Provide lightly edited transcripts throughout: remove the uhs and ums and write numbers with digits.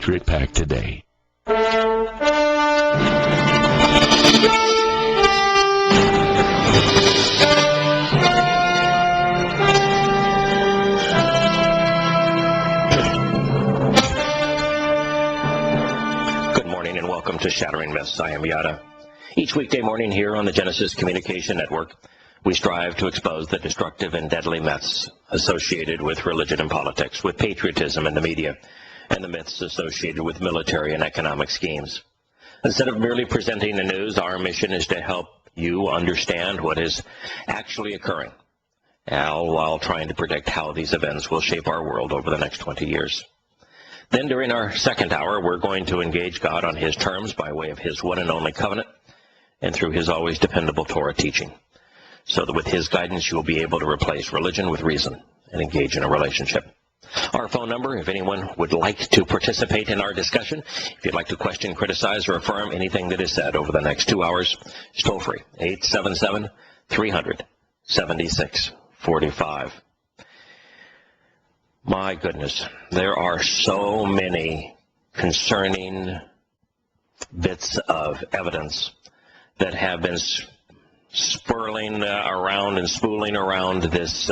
Patriot Pack today. Good morning and welcome to Shattering Myths. I am Yahowah. Each weekday morning here on the Genesis Communication Network, we strive to expose the destructive and deadly myths associated with religion and politics, with patriotism and the media, and the myths associated with military and economic schemes. Instead of merely presenting the news, our mission is to help you understand what is actually occurring, all while trying to predict how these events will shape our world over the next 20 years. Then during our second hour, we're going to engage God on his terms by way of his one and only covenant and through his always dependable Torah teaching, so that with his guidance you will be able to replace religion with reason and engage in a relationship. Our phone number, if anyone would like to participate in our discussion, if you'd like to question, criticize, or affirm anything that is said over the next 2 hours, is toll free, 877-300-7645. My goodness, there are so many concerning bits of evidence that have been swirling around and spooling around this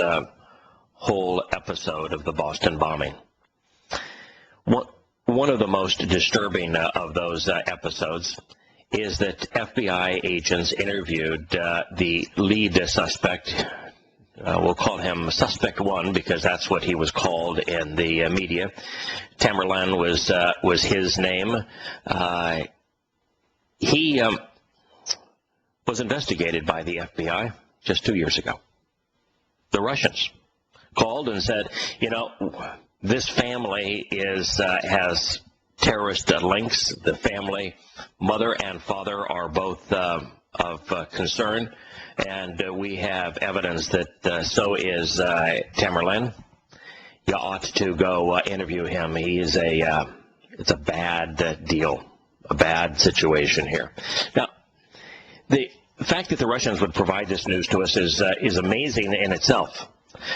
whole episode of the Boston bombing. One of the most disturbing of those episodes is that FBI agents interviewed the lead suspect. We'll call him Suspect 1 because that's what he was called in the media. Tamerlan was his name. He was investigated by the FBI just 2 years ago. The Russians called and said, this family has terrorist links. The family, mother and father, are both of concern, and we have evidence that so is Tamerlan. You ought to go interview him. It's a bad deal, a bad situation here. Now, the fact that the Russians would provide this news to us is amazing in itself,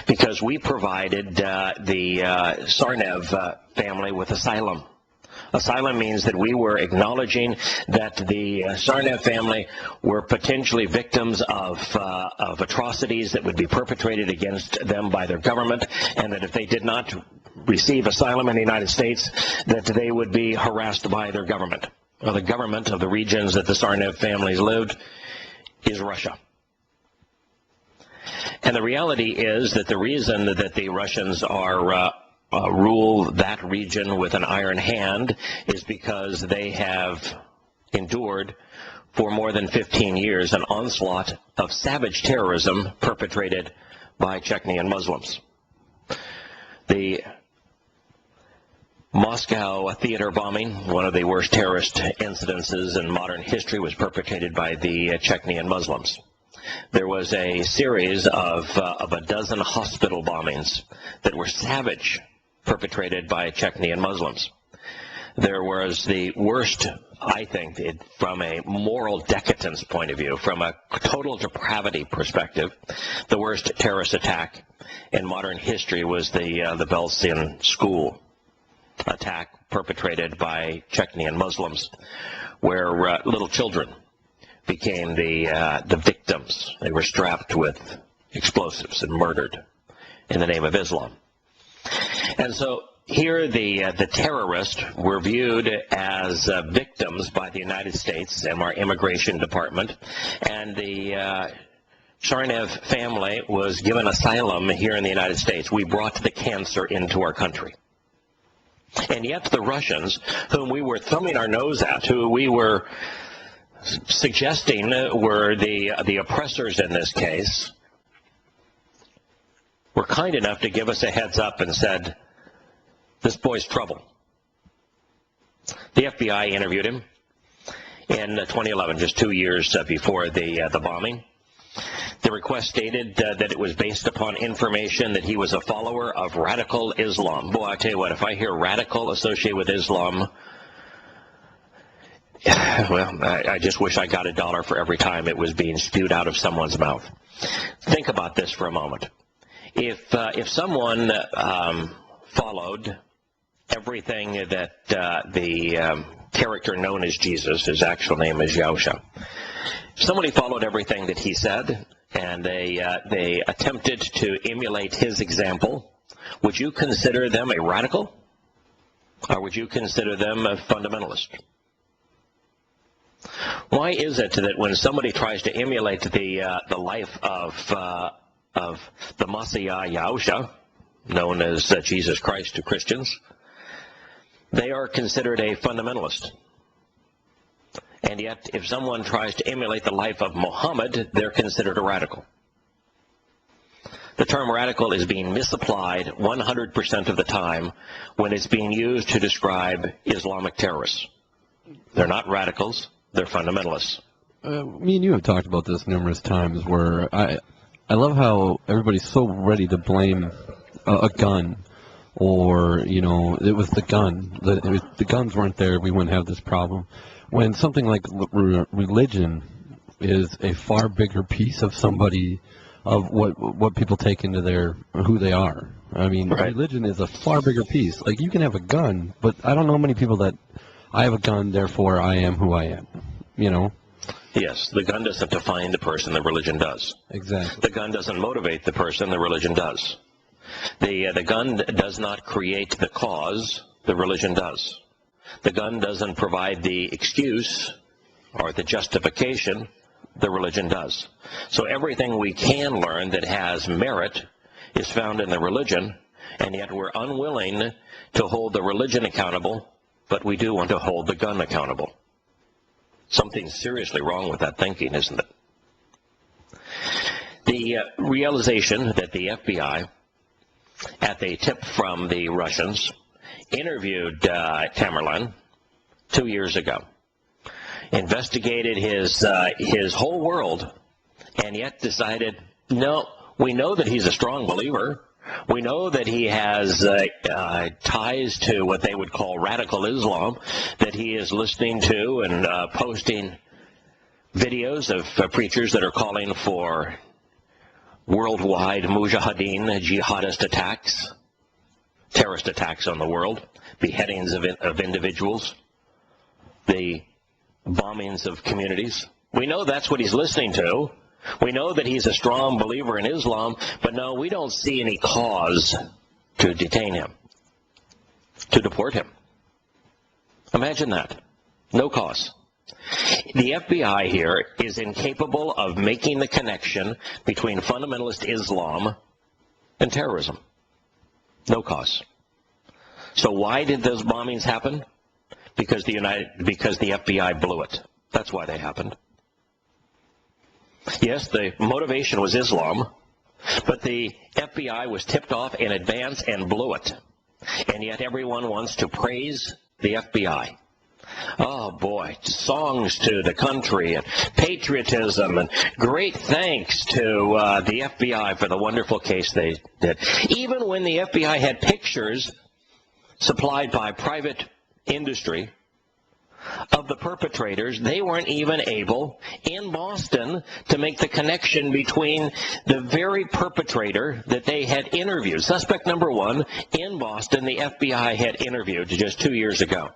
because we provided the Tsarnaev family with asylum. Asylum means that we were acknowledging that the Tsarnaev family were potentially victims of atrocities that would be perpetrated against them by their government, and that if they did not receive asylum in the United States, that they would be harassed by their government. Well, the government of the regions that the Tsarnaev families lived is Russia. And the reality is that the reason that the Russians rule that region with an iron hand is because they have endured for more than 15 years an onslaught of savage terrorism perpetrated by Chechnyan Muslims. The Moscow theater bombing, one of the worst terrorist incidences in modern history, was perpetrated by the Chechnyan Muslims. There was a series of a dozen hospital bombings that were savage, perpetrated by Chechnyan Muslims. There was the worst, I think, from a moral decadence point of view, from a total depravity perspective, the worst terrorist attack in modern history was the Belsin school attack perpetrated by Chechnyan Muslims, where little children became the victims. They were strapped with explosives and murdered in the name of Islam. And so here the terrorists were viewed as victims by the United States and our immigration department, and the Tsarnaev family was given asylum here in the United States. We brought the cancer into our country. And yet the Russians, whom we were thumbing our nose at, who we were suggesting were the oppressors in this case, were kind enough to give us a heads up and said, this boy's trouble. The FBI interviewed him in 2011, just 2 years before the bombing. The request stated that it was based upon information that he was a follower of radical Islam. Boy, I tell you what, if I hear radical associated with Islam, well, I just wish I got $1 for every time it was being spewed out of someone's mouth. Think about this for a moment. If someone followed everything that the character known as Jesus, his actual name is Yahowah. Somebody followed everything that he said, and they attempted to emulate his example. Would you consider them a radical, or would you consider them a fundamentalist? Why is it that when somebody tries to emulate the life of the Messiah Yahowah, known as Jesus Christ to Christians, they are considered a fundamentalist? And yet, if someone tries to emulate the life of Muhammad, they're considered a radical. The term radical is being misapplied 100% of the time when it's being used to describe Islamic terrorists. They're not radicals, they're fundamentalists. Me and you have talked about this numerous times, where I love how everybody's so ready to blame a gun, or, you know, it was the gun. The guns weren't there, we wouldn't have this problem. When something like religion is a far bigger piece of somebody, of what people take into who they are. I mean, right. Religion is a far bigger piece. Like, you can have a gun, but I don't know many people that, I have a gun, therefore I am who I am, you know? Yes, the gun doesn't define the person, the religion does. Exactly. The gun doesn't motivate the person, the religion does. The gun does not create the cause, the religion does. The gun doesn't provide the excuse or the justification, the religion does. So everything we can learn that has merit is found in the religion, and yet we're unwilling to hold the religion accountable, but we do want to hold the gun accountable. Something's seriously wrong with that thinking, isn't it? The realization that the FBI, at the tip from the Russians, interviewed Tamerlan 2 years ago, investigated his whole world, and yet decided, no, we know that he's a strong believer. We know that he has ties to what they would call radical Islam, that he is listening to and posting videos of preachers that are calling for worldwide mujahideen, jihadist attacks, terrorist attacks on the world, beheadings of individuals, the bombings of communities. We know that's what he's listening to. We know that he's a strong believer in Islam, but no, we don't see any cause to detain him, to deport him. Imagine that. No cause. The FBI here is incapable of making the connection between fundamentalist Islam and terrorism. No cause. So why did those bombings happen? Because the FBI blew it. That's why they happened. Yes, the motivation was Islam, but the FBI was tipped off in advance and blew it. And yet everyone wants to praise the FBI. Oh boy, songs to the country and patriotism and great thanks to the FBI for the wonderful case they did. Even when the FBI had pictures supplied by private industry of the perpetrators, they weren't even able in Boston to make the connection between the very perpetrator that they had interviewed. Suspect number one in Boston, the FBI had interviewed just 2 years ago.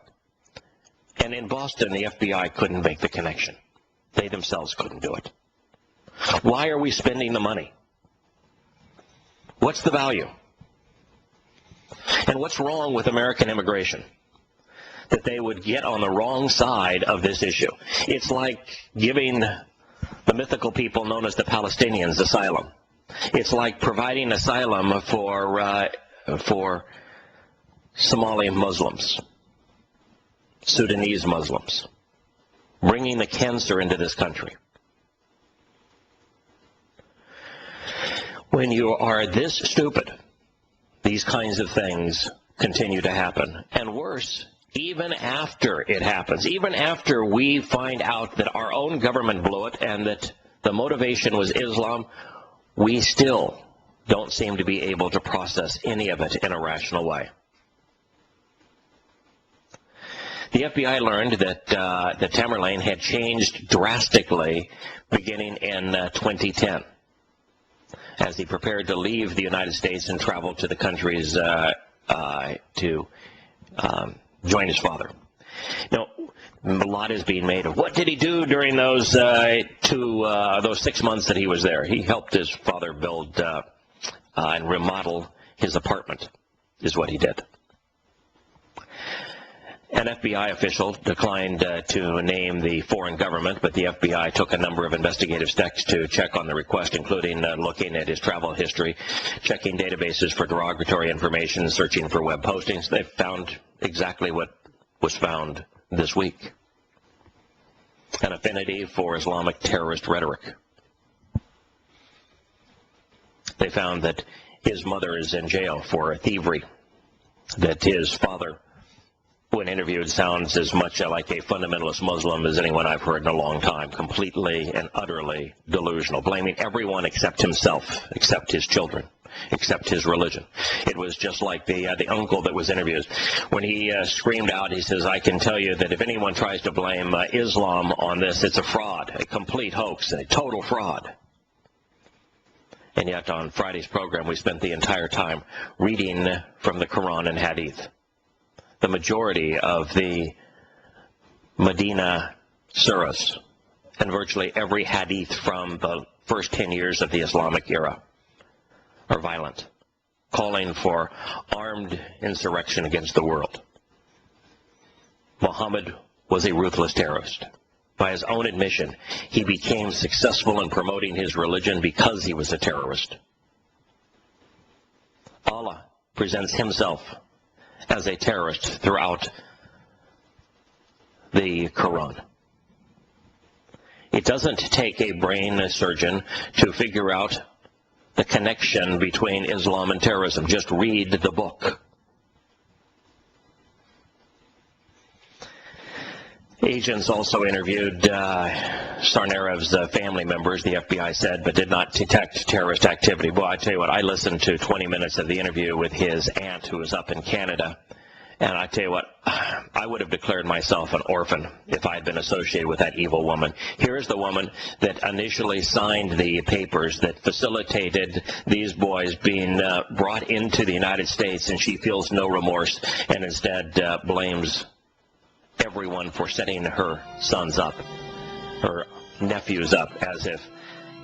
And in Boston, the FBI couldn't make the connection. They themselves couldn't do it. Why are we spending the money? What's the value? And what's wrong with American immigration? That they would get on the wrong side of this issue. It's like giving the mythical people known as the Palestinians asylum. It's like providing asylum for Somali Muslims, Sudanese Muslims, bringing the cancer into this country. When you are this stupid, these kinds of things continue to happen. And worse, even after it happens, even after we find out that our own government blew it and that the motivation was Islam, we still don't seem to be able to process any of it in a rational way. The FBI learned that Tamerlan had changed drastically beginning in 2010 as he prepared to leave the United States and travel to the countries to join his father. Now, a lot is being made of what did he do during those 6 months that he was there. He helped his father build and remodel his apartment, is what he did. An FBI official declined to name the foreign government, but the FBI took a number of investigative steps to check on the request, including looking at his travel history, checking databases for derogatory information, searching for web postings. They found exactly what was found this week: an affinity for Islamic terrorist rhetoric. They found that his mother is in jail for thievery, that his father, when interviewed, sounds as much like a fundamentalist Muslim as anyone I've heard in a long time, completely and utterly delusional, blaming everyone except himself, except his children, except his religion. It was just like the uncle that was interviewed. When he screamed out, he says, "I can tell you that if anyone tries to blame Islam on this, it's a fraud, a complete hoax, a total fraud." And yet on Friday's program, we spent the entire time reading from the Quran and Hadith. The majority of the Medina surahs and virtually every hadith from the first 10 years of the Islamic era are violent, calling for armed insurrection against the world. Muhammad was a ruthless terrorist. By his own admission, he became successful in promoting his religion because he was a terrorist. Allah presents himself as a terrorist throughout the Quran. It doesn't take a brain surgeon to figure out the connection between Islam and terrorism. Just read the book. Agents also interviewed Sarnarev's family members, the FBI said, but did not detect terrorist activity. Well, I tell you what, I listened to 20 minutes of the interview with his aunt who was up in Canada, and I tell you what, I would have declared myself an orphan if I had been associated with that evil woman. Here's the woman that initially signed the papers that facilitated these boys being brought into the United States, and she feels no remorse and instead blames everyone for setting her sons up, her nephews up, as if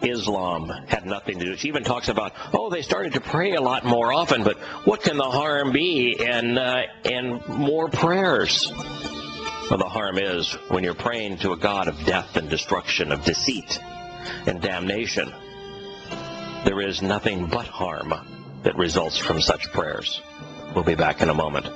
Islam had nothing to do. She even talks about, oh, they started to pray a lot more often, but what can the harm be in more prayers? Well, the harm is when you're praying to a God of death and destruction, of deceit and damnation, there is nothing but harm that results from such prayers. We'll be back in a moment.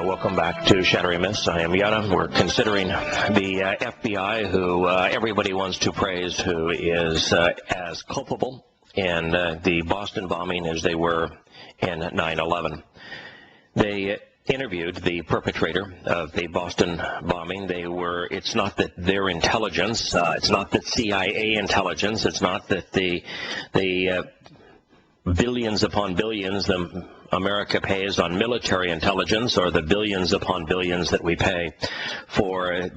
Welcome back to Shattering Myths. I am Yahowah. We're considering the FBI, who everybody wants to praise, who is as culpable in the Boston bombing as they were in 9/11. They interviewed the perpetrator of the Boston bombing. It's not that their intelligence, it's not that CIA intelligence, it's not that the billions upon billions America pays on military intelligence, or the billions upon billions that we pay for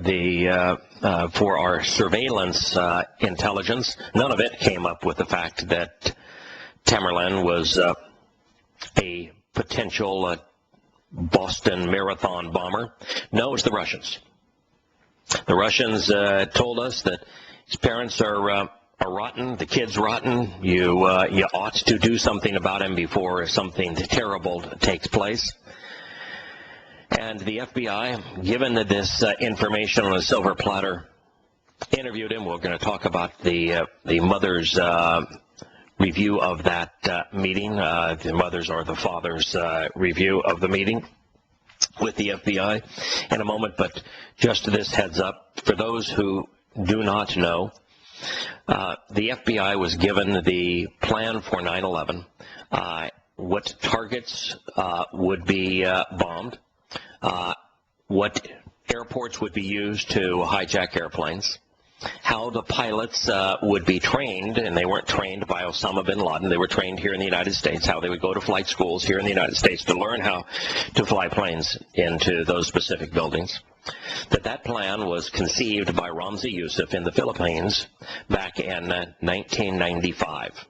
our surveillance intelligence. None of it came up with the fact that Tamerlan was a potential Boston Marathon bomber. No, it's the Russians. The Russians told us that his parents are rotten, the kid's rotten, you ought to do something about him before something terrible takes place. And the FBI, given this information on a silver platter, interviewed him. We're going to talk about the mother's review of that meeting, the mother's or the father's review of the meeting with the FBI in a moment. But just this heads up, for those who do not know, the FBI was given the plan for 9/11, what targets would be bombed, what airports would be used to hijack airplanes, how the pilots would be trained, and they weren't trained by Osama bin Laden, they were trained here in the United States, how they would go to flight schools here in the United States to learn how to fly planes into those specific buildings. that plan was conceived by Ramzi Youssef in the Philippines back in 1995.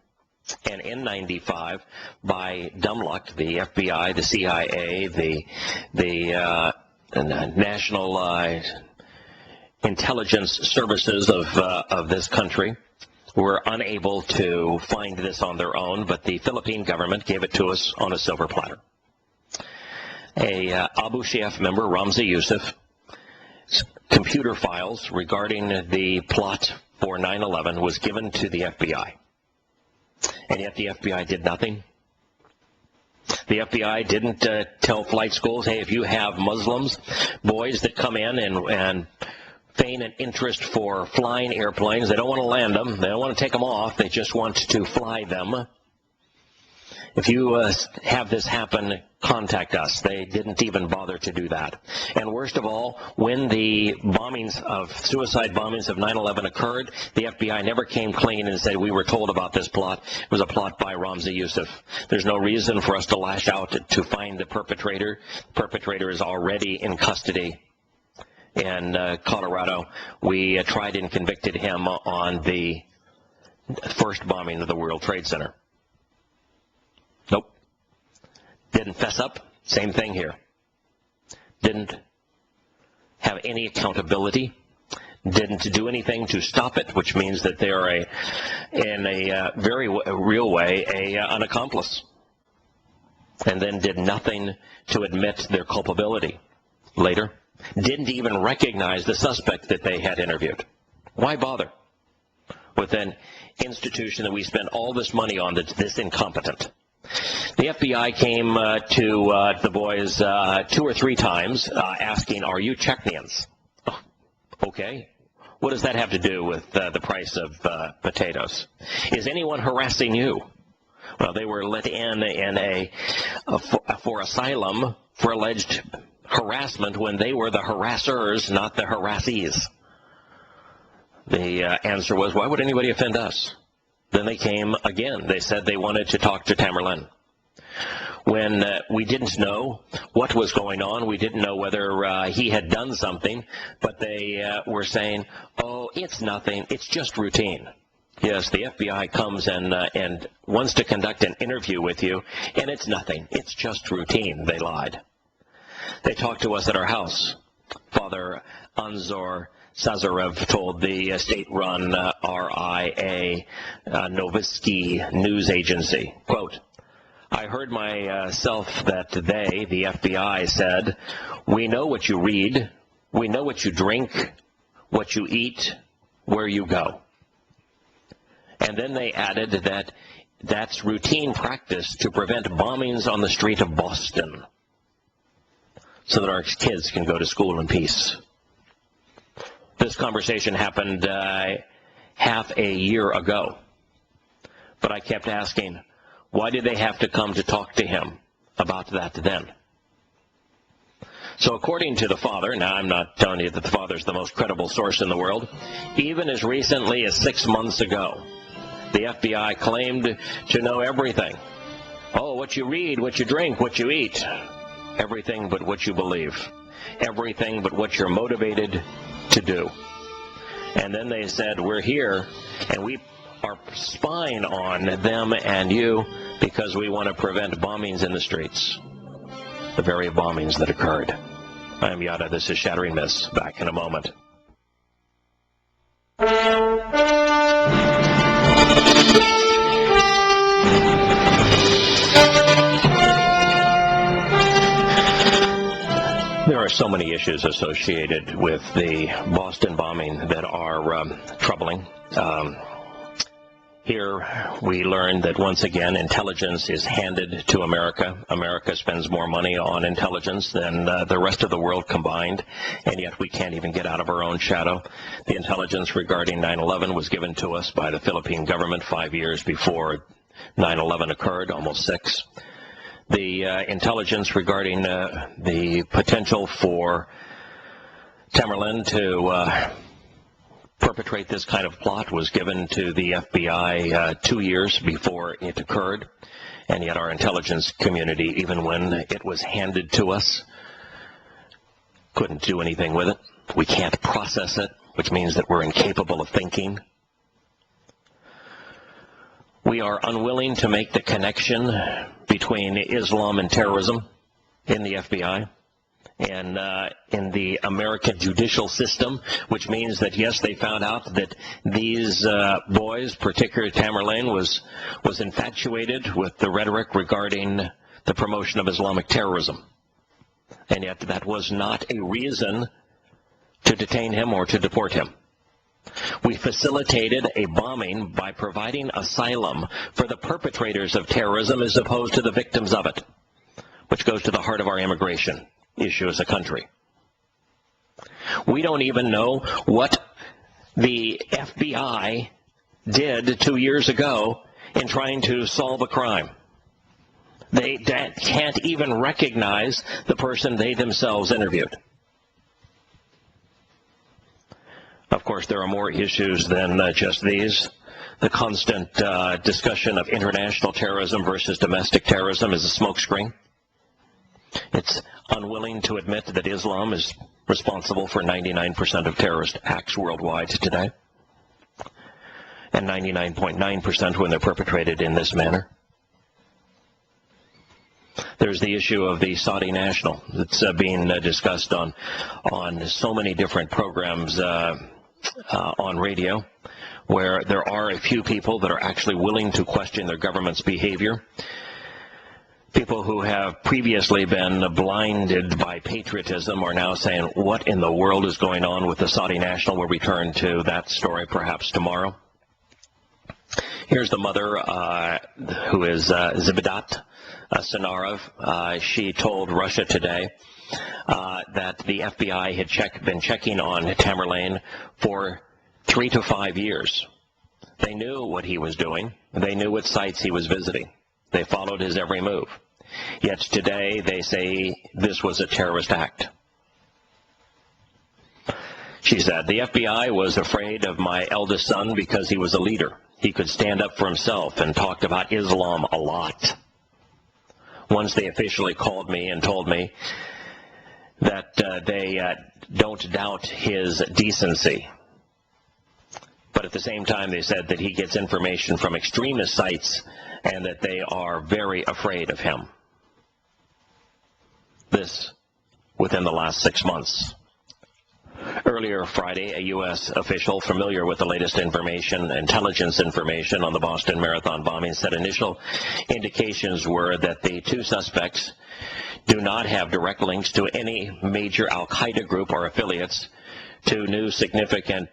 And in 95, by dumb luck, the FBI, the CIA, the national intelligence services of this country were unable to find this on their own, but the Philippine government gave it to us on a silver platter. Abu Shaif member, Ramzi Youssef, computer files regarding the plot for 9/11 was given to the FBI. And yet the FBI did nothing. The FBI didn't tell flight schools, hey, if you have Muslims, boys that come in and feign an interest for flying airplanes, they don't want to land them, they don't want to take them off, they just want to fly them. If you have this happen, contact us. They didn't even bother to do that. And worst of all, when the suicide bombings of 9/11 occurred, the FBI never came clean and said, we were told about this plot. It was a plot by Ramzi Youssef. There's no reason for us to lash out to find the perpetrator. The perpetrator is already in custody in Colorado. We tried and convicted him on the first bombing of the World Trade Center. Nope. Didn't fess up. Same thing here. Didn't have any accountability. Didn't do anything to stop it, which means that they are in a very real way, an accomplice. And then did nothing to admit their culpability. Later, didn't even recognize the suspect that they had interviewed. Why bother with an institution that we spend all this money on that's this incompetent? The FBI came to the boys 2 or 3 times asking, are you Chechens? Oh, okay. What does that have to do with the price of potatoes? Is anyone harassing you? Well, they were let in for asylum for alleged harassment when they were the harassers, not the harassees. The answer was, why would anybody offend us? Then they came again. They said they wanted to talk to Tamerlan. When we didn't know what was going on, we didn't know whether he had done something, but they were saying, oh, it's nothing, it's just routine. Yes, the FBI comes and wants to conduct an interview with you, and it's nothing, it's just routine. They lied. They talked to us at our house. Father Anzor Sazarev told the state-run RIA Novisky news agency, quote, I heard myself that they, the FBI, said, we know what you read, we know what you drink, what you eat, where you go. And then they added that that's routine practice to prevent bombings on the street of Boston so that our kids can go to school in peace. This conversation happened half a year ago. But I kept asking, why did they have to come to talk to him about that then? So according to the father, now I'm not telling you that the father's the most credible source in the world, even as recently as 6 months ago, the FBI claimed to know everything. Oh, what you read, what you drink, what you eat. Everything but what you believe. Everything but what you're motivated to do. And then they said, we're here, and we are spying on them and you because we want to prevent bombings in the streets. The very bombings that occurred. I'm Yada. This is Shattering Myths. Back in a moment. There are so many issues associated with the Boston bombing that are troubling. Here we learned that once again intelligence is handed to America. America spends more money on intelligence than the rest of the world combined, and yet we can't even get out of our own shadow. The intelligence regarding 9/11 was given to us by the Philippine government 5 years before 9/11 occurred, almost 6. The intelligence regarding the potential for Tamerlan to perpetrate this kind of plot was given to the FBI 2 years before it occurred, and yet our intelligence community, even when it was handed to us, couldn't do anything with it. We can't process it, which means that we're incapable of thinking. We are unwilling to make the connection between Islam and terrorism in the FBI and in the American judicial system, which means that, yes, they found out that these boys, particularly Tamerlane, was infatuated with the rhetoric regarding the promotion of Islamic terrorism. And yet that was not a reason to detain him or to deport him. We facilitated a bombing by providing asylum for the perpetrators of terrorism as opposed to the victims of it, which goes to the heart of our immigration issue as a country. We don't even know what the FBI did 2 years ago in trying to solve a crime. They can't even recognize the person they themselves interviewed. Of course, there are more issues than just these. The constant discussion of international terrorism versus domestic terrorism is a smokescreen. It's unwilling to admit that Islam is responsible for 99% of terrorist acts worldwide today, and 99.9% when they're perpetrated in this manner. There's the issue of the Saudi national that's being discussed on so many different programs on radio, where there are a few people that are actually willing to question their government's behavior. People who have previously been blinded by patriotism are now saying, what in the world is going on with the Saudi national? We'll return to that story perhaps tomorrow. Here's the mother who is Zibadat Sanarov. She told Russia Today that the FBI had been checking on Tamerlane for 3 to 5 years. They knew what he was doing. They knew what sites he was visiting. They followed his every move. Yet today they say this was a terrorist act. She said, the FBI was afraid of my eldest son because he was a leader. He could stand up for himself and talked about Islam a lot. Once they officially called me and told me that they don't doubt his decency. But at the same time, they said that he gets information from extremist sites and that they are very afraid of him. This within the last 6 months. Earlier Friday, a U.S. official familiar with the latest intelligence information on the Boston Marathon bombing said initial indications were that the 2 suspects do not have direct links to any major al-Qaeda group or affiliates to new significant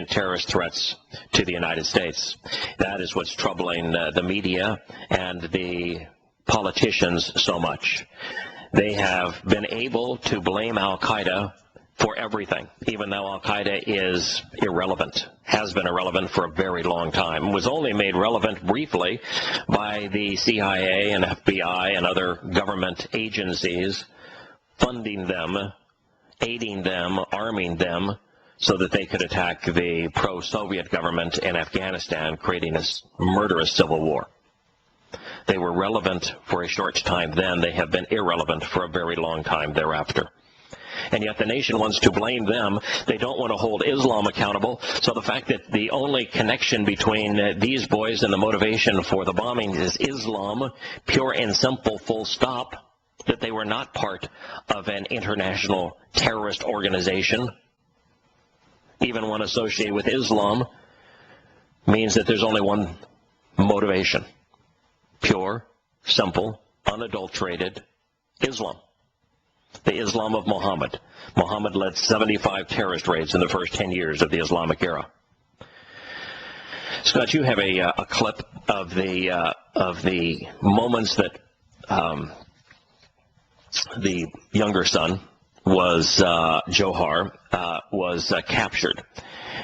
terrorist threats to the United States. That is what's troubling the media and the politicians so much. They have been able to blame al-Qaeda for everything, even though al-Qaeda is irrelevant, has been irrelevant for a very long time, was only made relevant briefly by the CIA and FBI and other government agencies funding them, aiding them, arming them, so that they could attack the pro-Soviet government in Afghanistan, creating a murderous civil war. They were relevant for a short time then. They have been irrelevant for a very long time thereafter. And yet the nation wants to blame them. They don't want to hold Islam accountable. So the fact that the only connection between these boys and the motivation for the bombing is Islam, pure and simple, full stop, that they were not part of an international terrorist organization, even one associated with Islam, means that there's only one motivation. Pure, simple, unadulterated Islam. The Islam of Muhammad. Muhammad led 75 terrorist raids in the first 10 years of the Islamic era. Scott, you have a clip of the moments that the younger son was Johar was captured.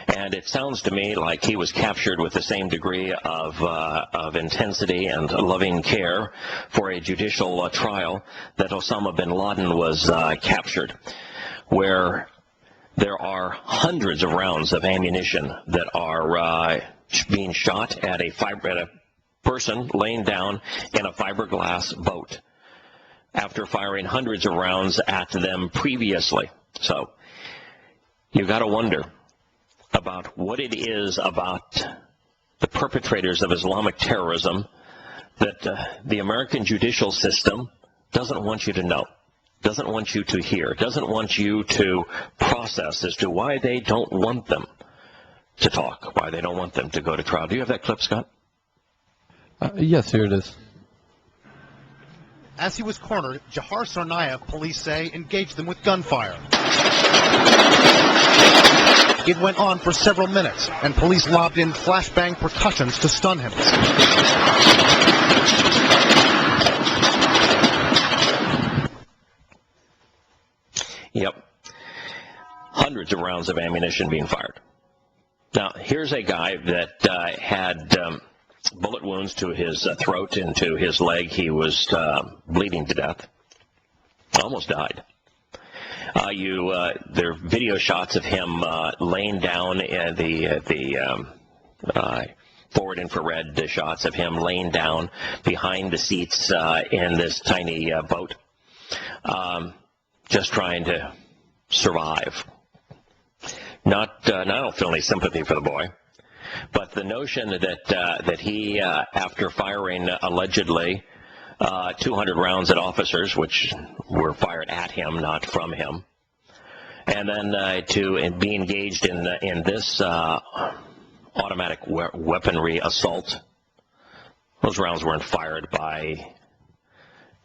And it sounds to me like he was captured with the same degree of intensity and loving care for a judicial trial that Osama bin Laden was captured, where there are hundreds of rounds of ammunition that are being shot at a person laying down in a fiberglass boat. after firing hundreds of rounds at them previously. So you've got to wonder about what it is about the perpetrators of Islamic terrorism that the American judicial system doesn't want you to know, doesn't want you to hear, doesn't want you to process as to why they don't want them to talk, why they don't want them to go to trial. Do you have that clip, Scott? Yes, here it is. As he was cornered, Jahar Sarnaev, police say, engaged them with gunfire. It went on for several minutes, and police lobbed in flashbang percussions to stun him. Yep. Hundreds of rounds of ammunition being fired. Now, here's a guy that had bullet wounds to his throat and to his leg. He was bleeding to death. Almost died. There are video shots of him laying down in the forward infrared shots of him laying down behind the seats in this tiny boat, just trying to survive. I don't feel any sympathy for the boy, but the notion that he, after firing allegedly 200 rounds at officers, which were fired at him, not from him, and then to be engaged in this automatic weaponry assault. Those rounds weren't fired by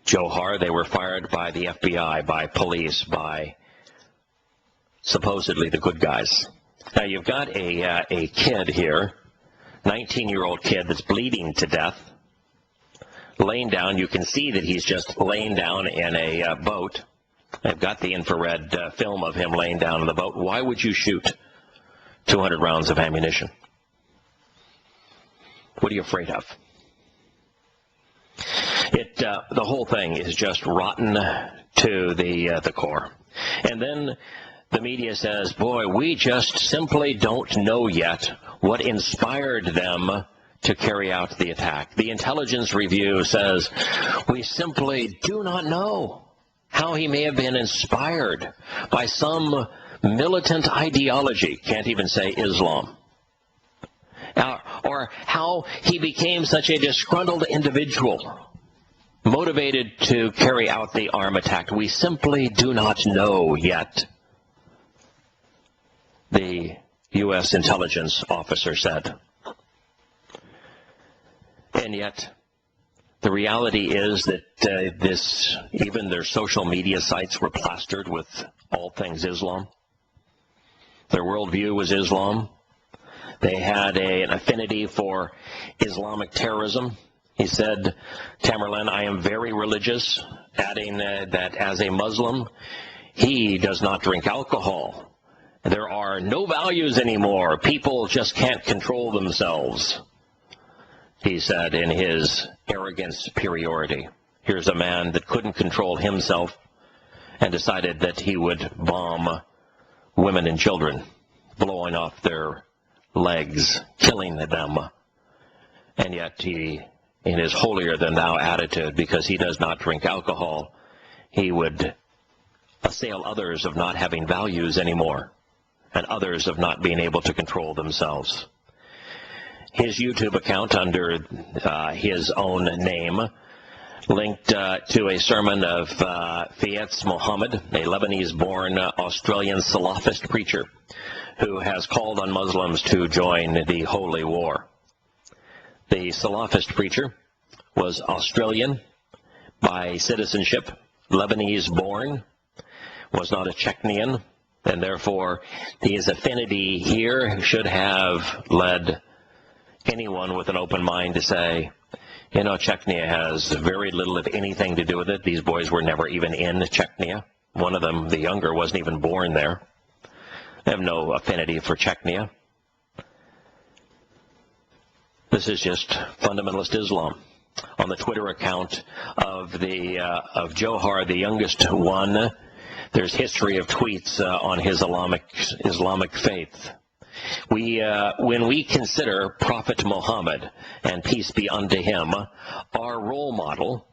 Johar. They were fired by the FBI, by police, by supposedly the good guys. Now you've got a kid here, 19-year-old kid that's bleeding to death, laying down. You can see that he's just laying down in a boat. I've got the infrared film of him laying down in the boat. Why would you shoot 200 rounds of ammunition? What are you afraid of? The whole thing is just rotten to the core. And then the media says, boy, we just simply don't know yet what inspired them to carry out the attack. The intelligence review says, we simply do not know how he may have been inspired by some militant ideology, can't even say Islam, or how he became such a disgruntled individual, motivated to carry out the arm attack. We simply do not know yet, the U.S. intelligence officer said. And yet, the reality is that even their social media sites were plastered with all things Islam. Their worldview was Islam. They had an affinity for Islamic terrorism. He said, Tamerlan, I am very religious, adding that as a Muslim, he does not drink alcohol. There are no values anymore. People just can't control themselves, he said in his arrogant superiority. Here's a man that couldn't control himself and decided that he would bomb women and children, blowing off their legs, killing them. And yet he, in his holier-than-thou attitude, because he does not drink alcohol, he would assail others of not having values anymore and others of not being able to control themselves. His YouTube account under his own name linked to a sermon of Fayez Muhammad, a Lebanese-born Australian Salafist preacher who has called on Muslims to join the holy war. The Salafist preacher was Australian by citizenship, Lebanese-born, was not a Chechenian, and therefore his affinity here should have led anyone with an open mind to say, you know, Chechnya has very little, if anything, to do with it. These boys were never even in Chechnya. One of them, the younger, wasn't even born there. They have no affinity for Chechnya. This is just fundamentalist Islam. On the Twitter account of Johar, the youngest one, there's history of tweets on his Islamic faith. When we consider Prophet Muhammad, and peace be unto him, our role model,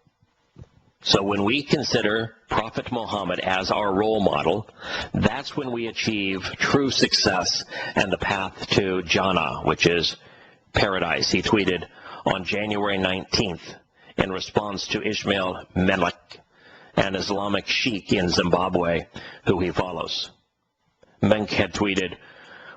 So when we consider Prophet Muhammad as our role model, that's when we achieve true success and the path to Jannah, which is paradise. He tweeted on January 19th in response to Ismail Melik, an Islamic sheikh in Zimbabwe who he follows. Menk had tweeted,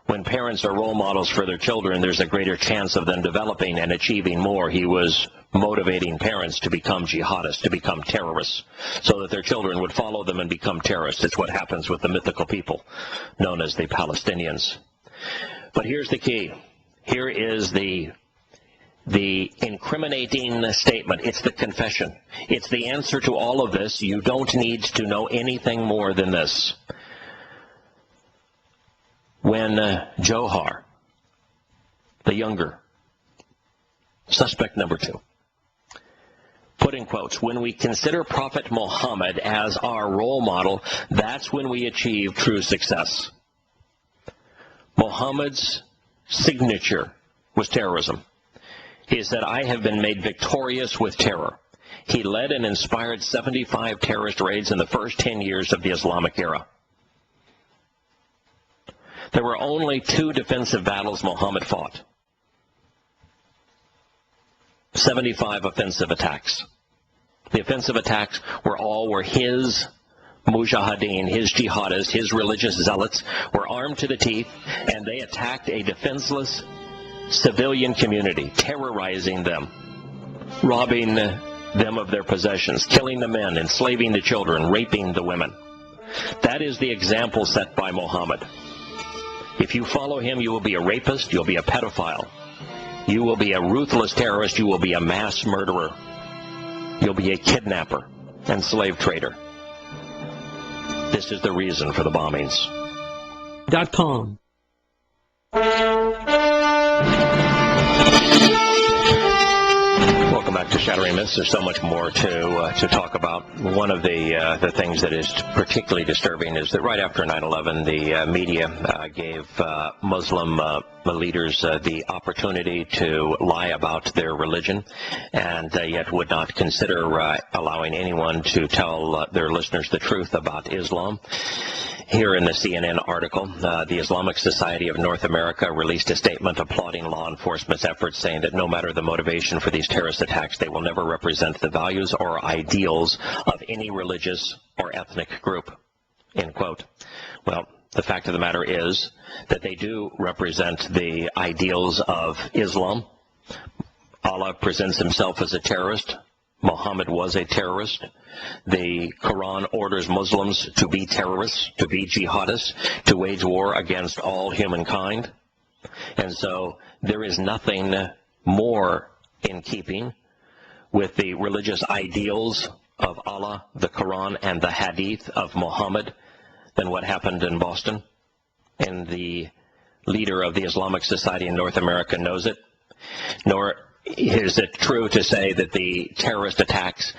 "When parents are role models for their children, there's a greater chance of them developing and achieving more." He was motivating parents to become jihadists, to become terrorists, so that their children would follow them and become terrorists. It's what happens with the mythical people known as the Palestinians. But here's the key. Here is the incriminating statement. It's the confession. It's the answer to all of this. You don't need to know anything more than this. When Johar, the younger, suspect number 2, put in quotes, "When we consider Prophet Muhammad as our role model, that's when we achieve true success." Muhammad's signature was terrorism. He said, "I have been made victorious with terror." He led and inspired 75 terrorist raids in the first 10 years of the Islamic era. There were only 2 defensive battles Muhammad fought. 75 offensive attacks. The offensive attacks were his mujahideen, his jihadists, his religious zealots were armed to the teeth, and they attacked a defenseless civilian community, terrorizing them, robbing them of their possessions, killing the men, enslaving the children, raping the women. That is the example set by Muhammad. If you follow him, you will be a rapist, you'll be a pedophile, you will be a ruthless terrorist, you will be a mass murderer, you'll be a kidnapper and slave trader. This is the reason for the bombings. .com. Welcome back to Shattering Myths. There's so much more to talk about. One of the things that is particularly disturbing is that right after 9/11, the media gave Muslim leaders the opportunity to lie about their religion, and yet would not consider allowing anyone to tell their listeners the truth about Islam. Here in the CNN article, the Islamic Society of North America released a statement applauding law enforcement's efforts, saying that no matter the motivation for these terrorist attacks, they will never represent the values or ideals of any religious or ethnic group, end quote. Well, the fact of the matter is that they do represent the ideals of Islam. Allah presents himself as a terrorist. Muhammad was a terrorist. The Quran orders Muslims to be terrorists, to be jihadists, to wage war against all humankind. And so there is nothing more in keeping with the religious ideals of Allah, the Quran, and the Hadith of Muhammad than what happened in Boston. And the leader of the Islamic Society in North America knows it. Nor is it true to say that the terrorist attacks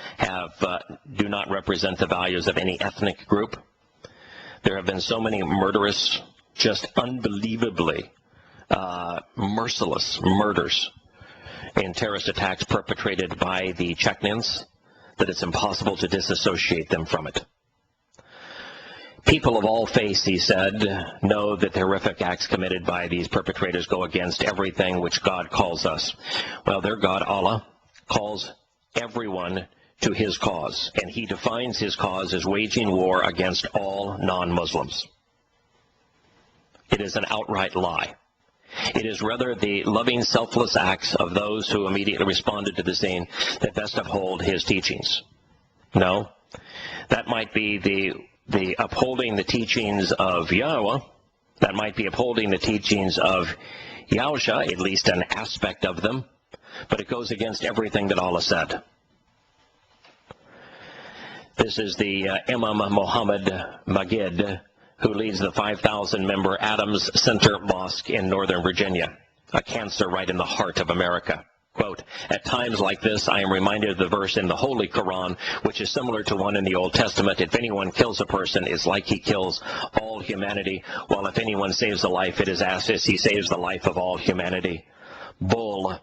do not represent the values of any ethnic group? There have been so many murderous, just unbelievably merciless murders in terrorist attacks perpetrated by the Chechens that it's impossible to disassociate them from it. People of all faiths, he said, know that the horrific acts committed by these perpetrators go against everything which God calls us. Well, their God, Allah, calls everyone to his cause, and he defines his cause as waging war against all non-Muslims. It is an outright lie. It is rather the loving, selfless acts of those who immediately responded to the scene that best uphold his teachings. No, that might be the upholding the teachings of Yahowah, that might be upholding the teachings of Yahusha, at least an aspect of them, but it goes against everything that Allah said. This is the Imam Muhammad Magid, who leads the 5,000-member Adams Center Mosque in Northern Virginia, a cancer right in the heart of America. Quote, "At times like this, I am reminded of the verse in the Holy Quran, which is similar to one in the Old Testament. If anyone kills a person, it's like he kills all humanity, while if anyone saves a life, it is as if he saves the life of all humanity." Bull.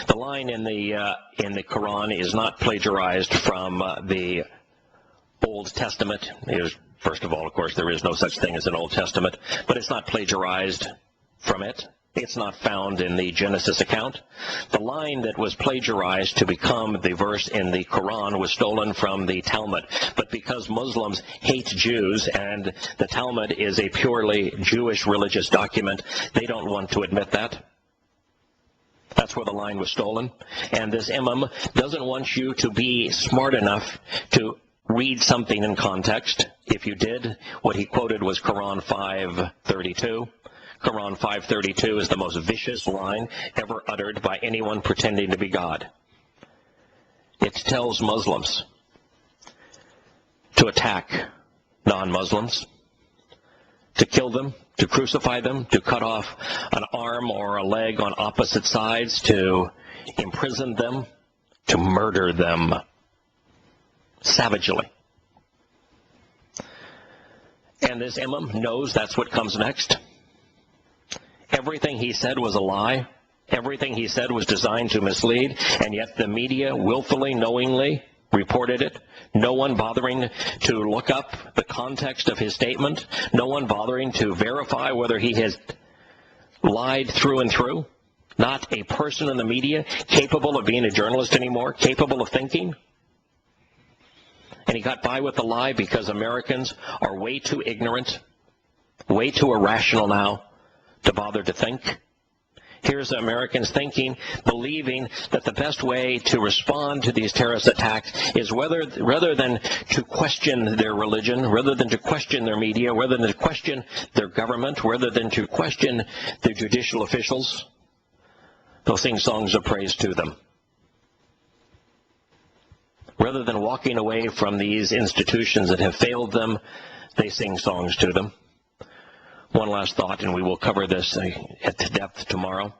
The line in the Quran is not plagiarized from the Old Testament. First of all, of course, there is no such thing as an Old Testament, but it's not plagiarized from it. It's not found in the Genesis account. The line that was plagiarized to become the verse in the Quran was stolen from the Talmud. But because Muslims hate Jews and the Talmud is a purely Jewish religious document, they don't want to admit that. That's where the line was stolen. And this imam doesn't want you to be smart enough to read something in context. If you did, what he quoted was Quran 5:32. Quran 5:32 is the most vicious line ever uttered by anyone pretending to be God. It tells Muslims to attack non-Muslims, to kill them, to crucify them, to cut off an arm or a leg on opposite sides, to imprison them, to murder them savagely. And this imam knows that's what comes next. Everything he said was a lie. Everything he said was designed to mislead, and yet the media willfully, knowingly reported it. No one bothering to look up the context of his statement. No one bothering to verify whether he has lied through and through. Not a person in the media capable of being a journalist anymore, capable of thinking. And he got by with the lie because Americans are way too ignorant, way too irrational now to bother to think. Here's Americans thinking, believing that the best way to respond to these terrorist attacks is rather than to question their religion, rather than to question their media, rather than to question their government, rather than to question their judicial officials, they'll sing songs of praise to them. Rather than walking away from these institutions that have failed them, they sing songs to them. One last thought, and we will cover this at depth tomorrow.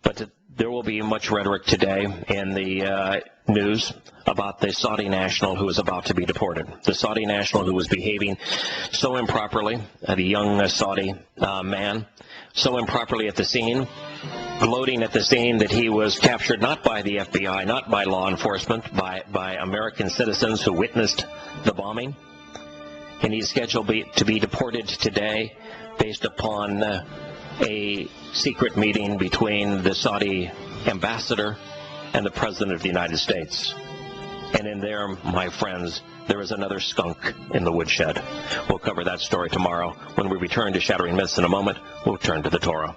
But there will be much rhetoric today in the news about the Saudi national who is about to be deported. The Saudi national who was behaving so improperly, the young Saudi man, so improperly at the scene, gloating at the scene that he was captured not by the FBI, not by law enforcement, by American citizens who witnessed the bombing. And he's scheduled to be deported today based upon a secret meeting between the Saudi ambassador and the President of the United States. And in there, my friends, there is another skunk in the woodshed. We'll cover that story tomorrow. When we return to Shattering Myths in a moment, we'll turn to the Torah.